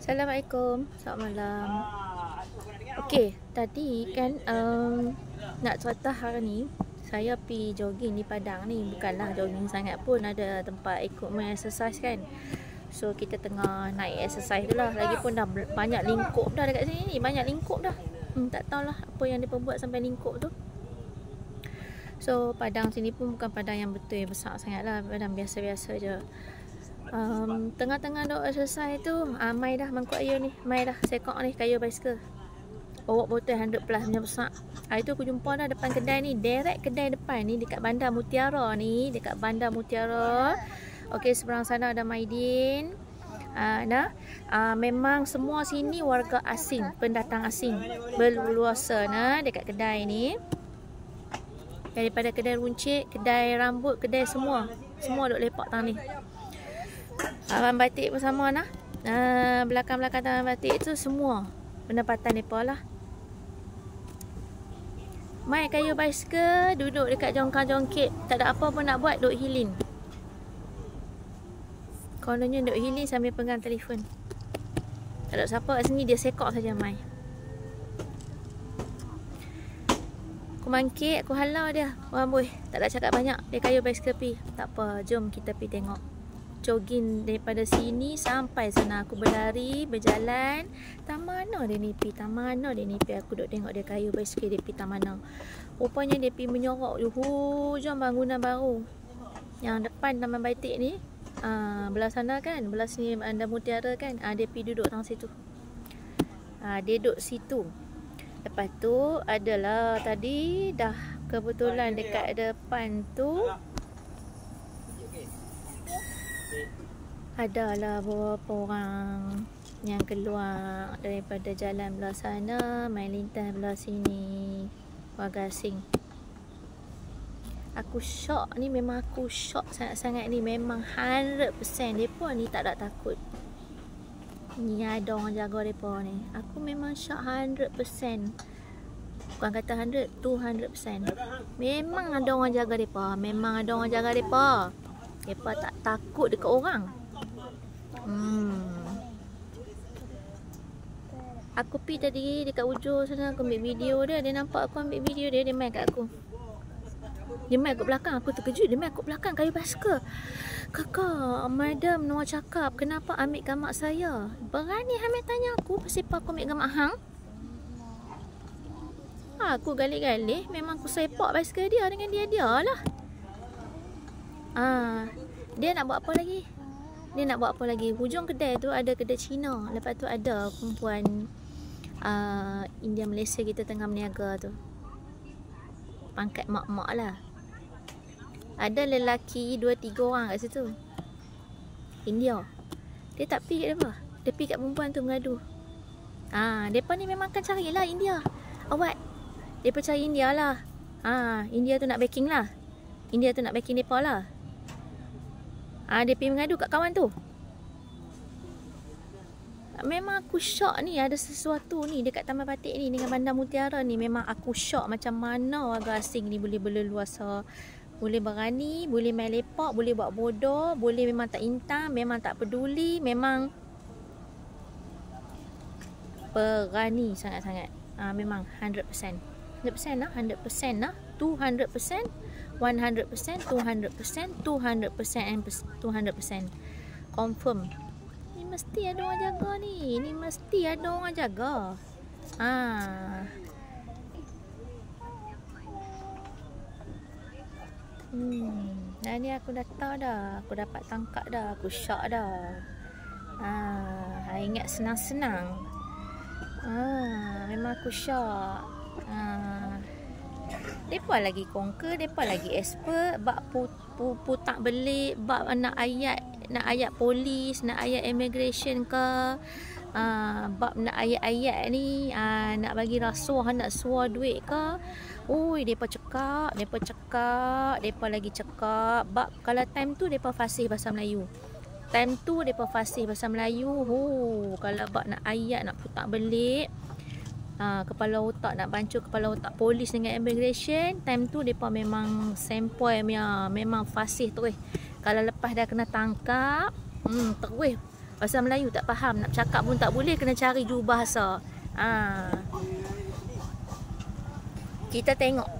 Assalamualaikum, selamat malam. Okey, tadi kan nak cerita hari ni saya pergi jogging di Padang ni. Bukanlah jogging sangat pun, ada tempat ikut main exercise kan. So kita tengah naik exercise tu lah. Lagipun dah banyak lingkup dah dekat sini ni, banyak lingkup dah. Tak tahulah apa yang dia buat sampai lingkup tu. So padang sini pun bukan padang yang betul yang besar sangat lah, padang biasa-biasa je. Tengah-tengah duk exercise tu, mai dah mangkuk air ni, mai dah sekok ni kayu bicycle. Bawa botol 100 plus macam besar. Hari tu aku jumpa dah depan kedai ni, direct kedai depan ni dekat Bandar Mutiara ni, dekat Bandar Mutiara. Okey, seberang sana ada Maidin. Memang semua sini warga asing, pendatang asing berluasa dekat kedai ni. Daripada kedai runcit, kedai rambut, kedai semua duk lepak tang ni. Abang batik pun sama lah. Belakang-belakang taman batik tu semua pendapatan mereka lah. Mai kayu bicycle, duduk dekat jongkang-jongkit, tak ada apa pun nak buat, duk healing. Kononnya duk healing sambil pegang telefon. Tak ada siapa kat sini, dia sekok saja mai. Aku mangkit, aku halau dia. Amboi, tak ada cakap banyak. Dia kayu bicycle pi. Tak apa, jom kita pergi tengok. Jogging daripada sini sampai sana. Aku berlari, berjalan. Tak mana dia ni pi, tak mana dia ni pi. Aku duk tengok dia kayu bicycle dia pi tak mana. Rupanya dia pi menyorok hujung bangunan baru. Yang depan Taman Batik ni, belah sana kan, belah sini Bandar Mutiara kan. Dia pi duduk dalam situ. Dia duduk situ. Lepas tu adalah tadi dah kebetulan dekat depan tu adalah beberapa orang yang keluar daripada jalan belah sana, main lintas belah sini, warga asing. Aku syok ni, memang aku syok sangat-sangat ni. Memang 100% mereka ni tak ada takut. Ni ada orang jaga mereka ni. Aku memang syok 100%. Bukan kata 100, 200%. Memang ada orang jaga mereka. Memang ada orang jaga mereka. Mereka tak takut dekat orang. Aku pergi tadi dekat ujung sana, aku ambil video dia. Dia nampak aku ambil video dia, dia main kat aku. Dia main kat belakang, aku terkejut. Dia main kat belakang kayu bicycle. Kakak, madam Noah cakap, kenapa ambil gambar saya? Berani Hamid tanya aku, pasal apa aku ambil gambar hang? Aku galih-galih, memang aku sepak bicycle dia dengan dia lah. Dia nak buat apa lagi? Dia nak buat apa lagi? Hujung kedai tu ada kedai Cina. Lepas tu ada perempuan India Malaysia kita tengah berniaga tu. Pangkat mak-mak lah. Ada lelaki 2-3 orang kat situ, India. Dia tak pergi kat mereka. Dia pergi kat perempuan tu mengadu. Mereka ni memang akan carilah India. Awak, mereka cari India lah. India tu nak backing lah. India tu nak backing mereka lah. Dia pergi mengadu kat kawan tu. Memang aku syok ni, ada sesuatu ni dekat Taman Batik ni dengan Bandar Mutiara ni. Memang aku syok macam mana warga asing ni boleh berleluasa, boleh berani, boleh main lepak, boleh buat bodoh, boleh memang tak intam, memang tak peduli, memang berani sangat-sangat. Memang 100%. 100% lah, 100% lah, 200%, 100%, 200%, 200%, 200%. Confirm. Ni mesti ada orang jaga ni. Ni mesti ada orang jaga. Ni aku dah tahu dah. Aku dapat tangkap dah. Aku syok dah. Ingat senang-senang. Memang aku syok. Mereka lagi conquer, mereka lagi expert. Bab putak belik, bab nak ayat polis, nak ayat immigration ke, bab nak ayat-ayat ni, nak bagi rasuah, nak suar duit ke. Mereka cakap, mereka lagi cakap. Bab kalau time tu mereka fasih bahasa Melayu. Time tu mereka fasih bahasa Melayu. Kalau bab nak ayat, nak putak belik, kepala otak, nak bancuh kepala otak polis dengan immigration, time tu mereka memang sempoi, memang fasih terus. Kalau lepas dah kena tangkap, terus Bahasa Melayu tak faham, nak cakap pun tak boleh, kena cari jurubahasa. Kita tengok